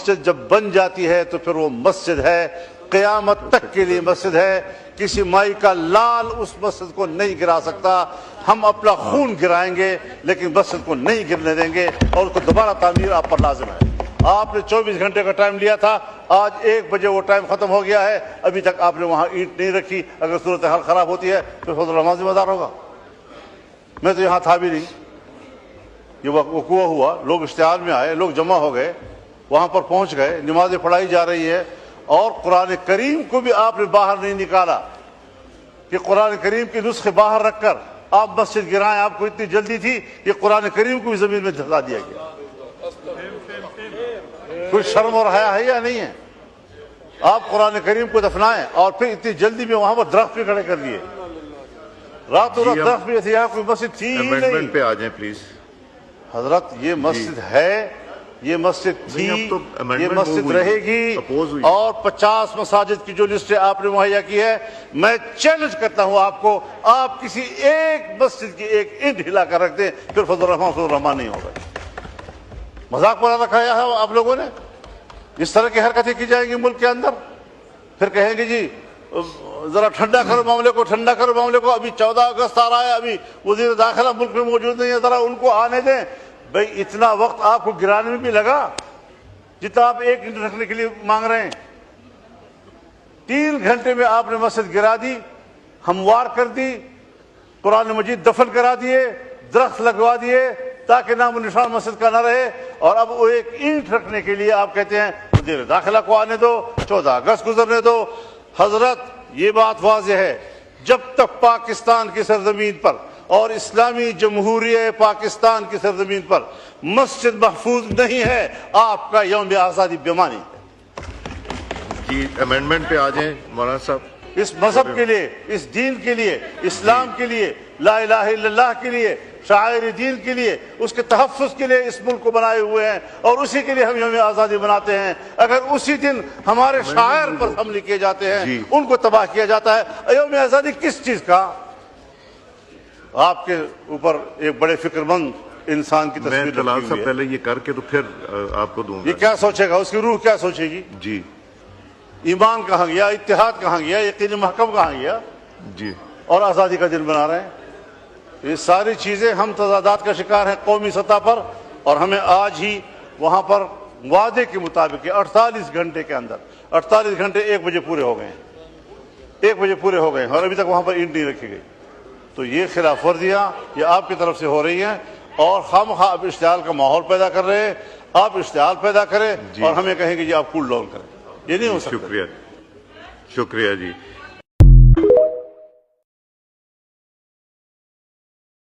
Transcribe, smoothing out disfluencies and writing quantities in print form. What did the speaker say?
مسجد جب بن جاتی ہے تو پھر وہ مسجد ہے، قیامت تک کے لیے مسجد ہے، کسی مائی کا لال اس مسجد کو نہیں گرا سکتا۔ ہم اپنا خون گرائیں گے لیکن مسجد کو نہیں گرنے دیں گے، اور اس کو دوبارہ تعمیر آپ پر لازم ہے۔ آپ نے 24 گھنٹے کا ٹائم لیا تھا، آج 1 بجے وہ ٹائم ختم ہو گیا ہے، ابھی تک آپ نے وہاں اینٹ نہیں رکھی۔ اگر صورتحال خراب ہوتی ہے تو فضل الرحمان ذمہ دار ہوگا۔ میں تو یہاں تھا بھی نہیں، یہ وقوع ہوا، لوگ اشتعال میں آئے، لوگ جمع ہو گئے، وہاں پر پہنچ گئے، نمازیں پڑھائی جا رہی ہے، اور قرآن کریم کو بھی آپ نے باہر نہیں نکالا کہ قرآن کریم کے نسخے باہر رکھ کر آپ مسجد گرائیں۔ آپ کو اتنی جلدی تھی کہ قرآن کریم کو بھی زمین میں دھسا دیا گیا۔ کوئی شرم اور حیا ہے یا نہیں ہے؟ آپ قرآن کریم کو دفنائیں اور پھر اتنی جلدی میں وہاں پر درخت بھی کھڑے کر دیے۔ راتوں رات درخت بھی تھے، یہاں کوئی مسجد تھی ہی نہیں۔ پہ آ جائیں پلیز حضرت، یہ مسجد ہے، یہ مسجد تھی، یہ مسجد رہے گی، اور 50 مساجد کی جو لسٹ آپ نے مہیا کی ہے، میں چیلنج کرتا ہوں آپ کو، آپ کسی ایک مسجد کی ایک اینٹ ہلا کر رکھ دیں، پھر فضل الرحمان نہیں ہوگا۔ مذاق بنا رکھا ہے آپ لوگوں نے۔ اس طرح کی حرکتیں کی جائیں گی ملک کے اندر، پھر کہیں گے جی ذرا ٹھنڈا کرو معاملے کو، ٹھنڈا کرو معاملے کو، ابھی 14 اگست آ رہا ہے، ابھی وزیر داخلہ ملک میں موجود نہیں ہے، ذرا ان کو آنے دیں۔ بھئی اتنا وقت آپ کو گرانے میں بھی لگا جتنا آپ 1 گھنٹے رکھنے کے لیے مانگ رہے ہیں۔ 3 گھنٹے میں آپ نے مسجد گرا دی، ہموار کر دی، قرآن مجید دفن کرا دیے، درخت لگوا دیے تاکہ نام و نشان مسجد کا نہ رہے، اور اب وہ 1 اینٹ رکھنے کے لیے آپ کہتے ہیں وزیر داخلہ کو آنے دو، 14 اگست گزرنے دو۔ حضرت، یہ بات واضح ہے، جب تک پاکستان کی سرزمین پر اور اسلامی جمہوریہ پاکستان کی سرزمین پر مسجد محفوظ نہیں ہے، آپ کا یوم آزادی بیمانی ہے۔ جی امینڈمنٹ پہ آ جائیں مولانا صاحب۔ اس مذہب کے لیے، اس دین کے لیے، اسلام کے لیے، لا الہ الا اللہ کے لیے، شاعر دین کے لیے، اس کے تحفظ کے لیے اس ملک کو بنائے ہوئے ہیں، اور اسی کے لیے ہم یوم آزادی مناتے ہیں۔ اگر اسی دن ہمارے شاعر پر حملے کیے جاتے ہیں، ان کو تباہ کیا جاتا ہے، یوم آزادی کس چیز کا؟ آپ کے اوپر ایک بڑے فکر مند انسان کی تصویر رکھی ہوئی ہے۔ پہلے یہ کر کے تو پھر آپ کو دوں گا۔ یہ کیا سوچے گا؟ اس کی روح کیا سوچے گی؟ جی ایمان کہاں گیا، اتحاد کہاں گیا، یقین محکم کہاں گیا؟ جی، اور آزادی کا دن بنا رہے ہیں۔ یہ ساری چیزیں ہم تضادات کا شکار ہیں قومی سطح پر، اور ہمیں آج ہی وہاں پر وعدے کے مطابق 48 گھنٹے کے اندر، 48 گھنٹے 1 بجے پورے ہو گئے ہیں، 1 بجے پورے ہو گئے ہیں، اور ابھی تک وہاں پر اینٹ نہیں رکھی گئی۔ تو یہ خلاف ورزیاں یہ آپ کی طرف سے ہو رہی ہیں، اور خواہ آپ اشتعال کا ماحول پیدا کر رہے ہیں۔ آپ اشتعال پیدا کریں اور ہمیں کہیں کہ جی آپ کول ڈاؤن کریں، یہ نہیں ہو سکتا۔ شکریہ جی۔